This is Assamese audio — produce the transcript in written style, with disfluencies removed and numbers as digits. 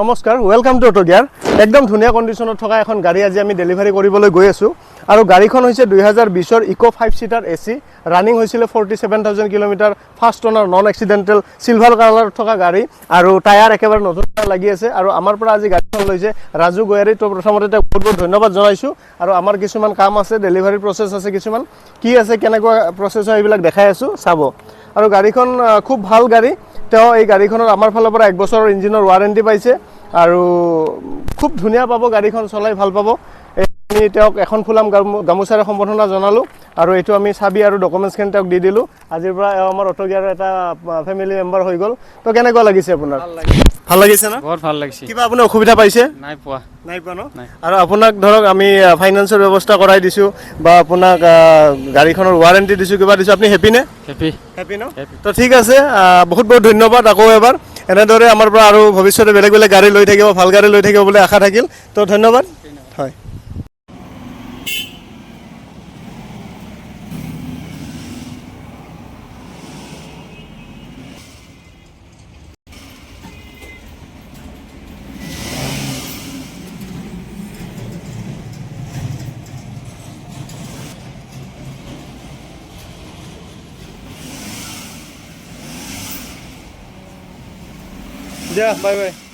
নমস্কাৰ ওয়েলকাম টু অটো গিয়াৰ একদম ধুনীয়া কণ্ডিশ্যনত থকা এখন গাড়ী আজি আমি ডেলিভাৰী কৰিবলৈ গৈ আছোঁ আৰু গাড়ীখন হৈছে 2020 ইকো 5 সিটাৰ এসি ৰানিং হৈছিল 47,000 kilometre first owner non accidental silver কালাৰত থকা গাড়ী আৰু টায়াৰ একেবাৰে নতুন লাগি আছে আৰু আমাৰ পৰা আজি গাড়ীখন লৈছে ৰাজু গোয়াৰী তো প্ৰথমতে বহুত বহুত ধন্যবাদ জনাইছোঁ আৰু আমাৰ কিছুমান কাম আছে ডেলিভাৰী প্ৰসেস আছে কিছুমান কি আছে কেনেকুৱা প্ৰসেস হয় এইবিলাক দেখাই আছোঁ চাব আৰু গাড়ীখন খুব ভাল গাড়ী তেওঁ এই গাড়ীখনৰ আমাৰ ফালৰ পৰা 1 বছৰৰ ইঞ্জিনৰ ওয়াৰেন্টি পাইছে আৰু খুব ধুনীয়া পাব গাড়ীখন চলাই ভাল পাব আমি তেওঁক এখন ফুলাম গামুচাৰে সম্বৰ্ধনা জনালো আৰু এটো আমি চাবি আৰু ডকুমেন্টছখন তেওঁক দি দিলো আজিৰ পৰা আমাৰ অটো গিয়াৰৰ এটা ফ্যামিলি মেম্বাৰ হৈ গল তো কেনেকুৱা লাগিছে আপোনাৰ ভাল লাগিছে না বহুত ভাল লাগিছে কিবা আপুনি অসুবিধা পাইছে নাই পোৱা ন আৰু আপোনাক ধৰক আমি ফাইনান্সৰ ব্যৱস্থা কৰাই দিছো বা আপোনাক গাড়ীখনৰ ওয়াৰেন্টি দিছো কিবা দিছো আপুনি হেপি নে হেপি ন তো ঠিক আছে বহুত বহুত ধন্যবাদ আকৌ এবাৰ এনেদৰে আমাৰ পৰা আৰু ভৱিষ্যতে বেলেগ বেলেগ গাড়ী লৈ থাকিব ভাল গাড়ী লৈ থাকিব বুলি আশা থাকিল তো ধন্যবাদ হয় Yeah, bye bye.